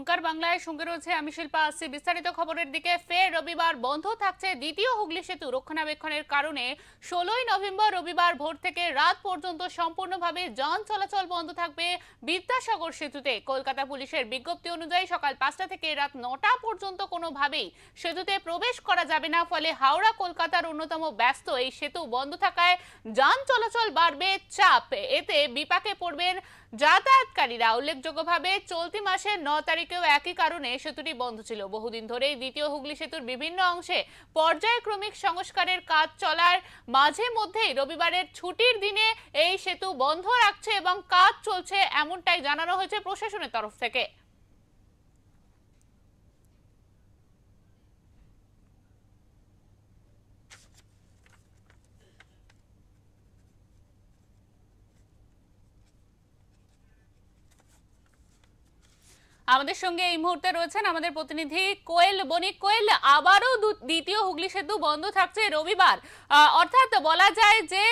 ওঙ্কার বাংলায় সঙ্গে রয়েছে আমি শিল্পা। আসছি বিস্তারিত খবরের দিকে। ফের রবিবার বন্ধ থাকছে দ্বিতীয় হুগলি সেতু রক্ষণাবেক্ষণের কারণে 16ই নভেম্বর রবিবার ভোর থেকে রাত পর্যন্ত সম্পূর্ণভাবে যান চলাচল বন্ধ থাকবে বিদ্যাসাগর সেতুতে। কলকাতা পুলিশের বিজ্ঞপ্তি অনুযায়ী সকাল 5টা থেকে রাত 9টা পর্যন্ত কোনোভাবেই সেতুতে প্রবেশ করা যাবে না। ফলে হাওড়া কলকাতার অন্যতম ব্যস্ত এই সেতু বন্ধ থাকায় যান চলাচল বাড়বে চাপ। এতে বিপাকে পড়বেন যাতায়াতকারীরা। উল্লেখযোগ্যভাবে চলতি মাসের 9 তারিখেও একই কারণে সেতুটি বন্ধ ছিল। বহুদিন ধরেই দ্বিতীয় হুগলি সেতুর বিভিন্ন অংশে পর্যায়ক্রমিক সংস্কারের কাজ চলার মাঝে মধ্যেই রবিবারের ছুটির দিনে এই সেতু বন্ধ রাখছে এবং কাজ চলছে, এমনটাই জানানো হয়েছে প্রশাসনের তরফ থেকে। আমাদের সঙ্গে এই মুহূর্তে রয়েছেন আমাদের প্রতিনিধি কোয়েল বণিক। কোয়েল, আবারও দ্বিতীয় হুগলি সেতু বন্ধ থাকছে রবিবার, অর্থাৎ বলা যায় যে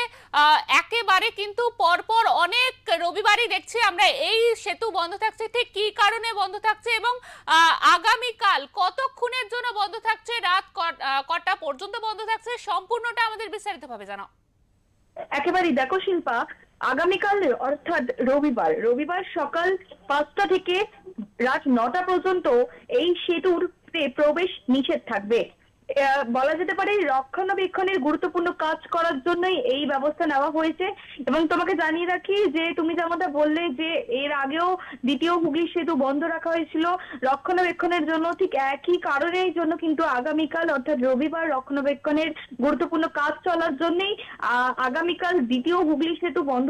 একেবারে কিন্তু পরপর অনেক রবিবারই দেখছি আমরা এই সেতু বন্ধ থাকছে। ঠিক কি কারণে বন্ধ থাকছে এবং আগামীকাল কতক্ষণের জন্য বন্ধ থাকছে, রাত কটা পর্যন্ত বন্ধ থাকছে, সম্পূর্ণটা আমাদের বিস্তারিতভাবে জানাও। একেবারেই দেখো শিল্পা, আগামীকাল অর্থাৎ রবিবার সকাল 5টা থেকে রাত 9টা পর্যন্ত এই সেতুতে প্রবেশ নিষেধ থাকবে। বলা যেতে পারে রক্ষণাবেক্ষণের গুরুত্বপূর্ণ কাজ করার জন্যই এই ব্যবস্থা নেওয়া হয়েছে। এবং তোমাকে জানিয়ে রাখি যে তুমি যেমনটা বললে যে এর আগেও দ্বিতীয় হুগলি সেতু বন্ধ রাখা হয়েছিল রক্ষণাবেক্ষণের জন্য, ঠিক একই কারণের জন্য কিন্তু আগামীকাল অর্থাৎ রবিবার রক্ষণাবেক্ষণের গুরুত্বপূর্ণ কাজ চলার জন্যই আগামীকাল দ্বিতীয় হুগলি সেতু বন্ধ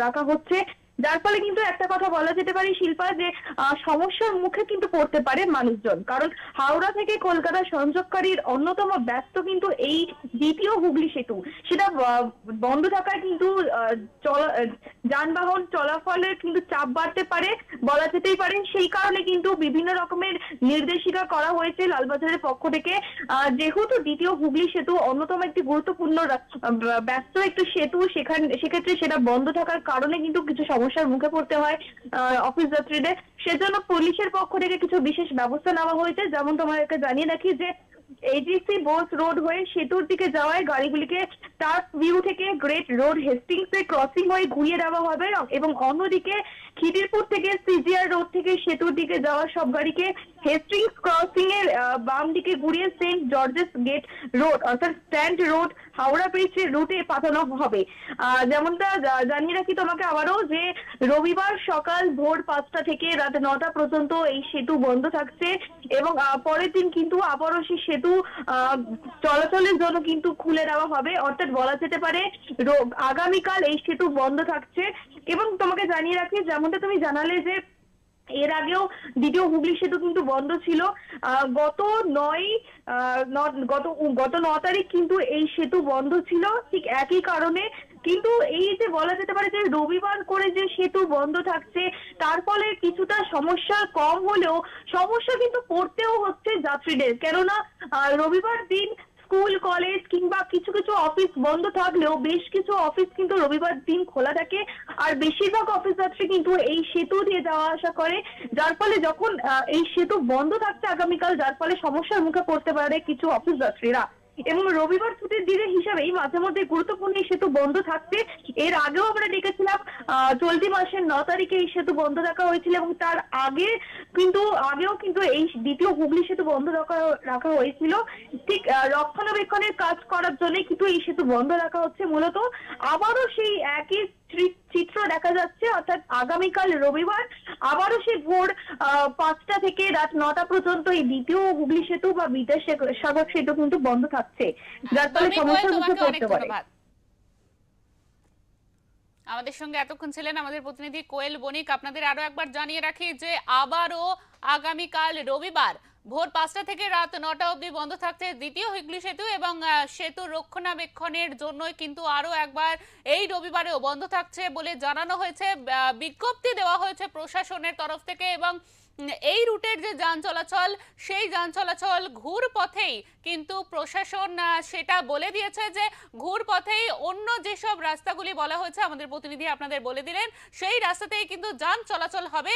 রাখা হচ্ছে। যার ফলে কিন্তু একটা কথা বলা যেতে পারে শিল্পা, যে সমস্যার মুখে কিন্তু পড়তে পারে মানুষজন। কারণ হাওড়া থেকে কলকাতা সংযোগকারীর অন্যতম ব্যস্ত কিন্তু এই দ্বিতীয় হুগলি সেতু, সেটা বন্ধ থাকায় কিন্তু যানবাহন চলাফলের কিন্তু চাপ বাড়তে পারে বলা যেতেই পারে। সেই কারণে কিন্তু বিভিন্ন রকমের নির্দেশিকা করা হয়েছে লালবাজারের পক্ষ থেকে। যেহেতু দ্বিতীয় হুগলি সেতু অন্যতম একটি গুরুত্বপূর্ণ ব্যস্ত একটি সেতু, সেক্ষেত্রে সেটা বন্ধ থাকার কারণে কিন্তু কিছু সমস্যার মুখে পড়তে হয় অফিস যাত্রীদের। সেজন্য পুলিশের পক্ষ থেকে কিছু বিশেষ ব্যবস্থা নেওয়া হয়েছে। যেমন তোমাকে জানিয়ে রাখি যে এজিসি বোস রোড হয়ে সেতুর দিকে যাওয়ায় গাড়িগুলিকে টার্ফ ভিউ থেকে গ্রেট রোড হেস্টিংস এ ক্রসিং হয়ে ঘুরিয়ে দেওয়া হবে এবং অন্যদিকে খিদিরপুর থেকে সিজিআর রোড থেকে সেতুর দিকে যাওয়া সব গাড়িকে হেস্টিংস ক্রসিং এর বাম দিকে ঘুরিয়ে সেন্ট জর্জেস গেট রোড অর্থাৎ স্ট্যান্ড রোড হাওড়া ব্রিজের রুটে পাঠানো হবে। যেমনটা জানিয়ে রাখি তোমাকে আবারও যে রবিবার সকাল ভোর 5টা থেকে রাত 9টা পর্যন্ত এই সেতু বন্ধ থাকছে এবং পরের দিন কিন্তু আবারও সেই সেতু চলাচলের জন্য কিন্তু খুলে দেওয়া হবে। অর্থাৎ বলা যেতে পারে আগামীকাল এই সেতু বন্ধ থাকছে। এবং তোমাকে জানিয়ে রাখি যেমনটা তুমি জানালে যে এর আগেও দ্বিতীয় হুগলি সেতু কিন্তু বন্ধ ছিল। গত 9 তারিখ কিন্তু এই সেতু বন্ধ ছিল ঠিক একই কারণে। কিন্তু এই যে বলা যেতে পারে যে রবিবার করে যে সেতু বন্ধ থাকছে তার ফলে কিছুটা সমস্যা কম হলেও সমস্যা কিন্তু পড়তেও হচ্ছে যাত্রীদের। কেননা রবিবার দিন স্কুল কলেজ কিংবা কিছু কিছু অফিস বন্ধ থাকলেও বেশ কিছু অফিস কিন্তু রবিবার দিন খোলা থাকে, আর বেশিরভাগ অফিস যাত্রী কিন্তু এই সেতু দিয়ে যাওয়া আসা করে। যার ফলে যখন এই সেতু বন্ধ থাকছে আগামীকাল, যার ফলে সমস্যার মুখে পড়তে পারে কিছু অফিস যাত্রীরা। এবং রবিবার ছুটির দিনের হিসাবেই মাঝে মধ্যে গুরুত্বপূর্ণ এই সেতু বন্ধ থাকছে। এর আগেও আমরা দেখেছিলাম চলতি মাসের 9 তারিখে এই সেতু বন্ধ রাখা হয়েছিল এবং তার আগেও কিন্তু এই দ্বিতীয় হুগলি সেতু বন্ধ রাখা হয়েছিল। ঠিক রক্ষণাবেক্ষণের কাজ করার জন্য কিন্তু এই সেতু বন্ধ রাখা হচ্ছে। মূলত আবারও সেই একই চিত্র দেখা যাচ্ছে, অর্থাৎ আগামীকাল রবিবার আবারও সেই ভোর 5টা থেকে রাত 9টা পর্যন্ত এই দ্বিতীয় হুগলি সেতু বা বিদ্যাসাগর সেতু কিন্তু বন্ধ থাকছে, যার ফলে সমস্যার মুখে পড়তে পারে। আমাদের সঙ্গে এতক্ষণ ছিলেন আমাদের প্রতিনিধি কোয়েল বণিক। আপনাদের আরো একবার জানিয়ে রাখি যে আবারও আগামীকাল রবিবার ভোর 5টা থেকে রাত 9টা অবধি বন্ধ থাকছে দ্বিতীয় হুগলি সেতু এবং সেতু রক্ষণাবেক্ষণের জন্যই কিন্তু আরো একবার এই রবিবারেও বন্ধ থাকছে বলে জানানো হয়েছে। বিজ্ঞপ্তি দেওয়া হয়েছে প্রশাসনের তরফ থেকে এবং এই রুটের যে যান চলাচল, সেই যান চলাচল ঘুর পথেই কিন্তু প্রশাসন সেটা বলে দিয়েছে যে ঘুর পথেই অন্য যেসব রাস্তাগুলি বলা হয়েছে আমাদের প্রতিনিধি আপনাদের বলে দিলেন, সেই রাস্তাতেই কিন্তু যান চলাচল হবে।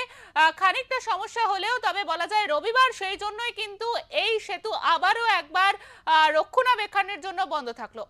খানিকটা সমস্যা হলেও তবে বলা যায় রবিবার, সেই জন্যই কিন্তু এই সেতু আবারও একবার রক্ষণাবেক্ষণের জন্য বন্ধ থাকলো।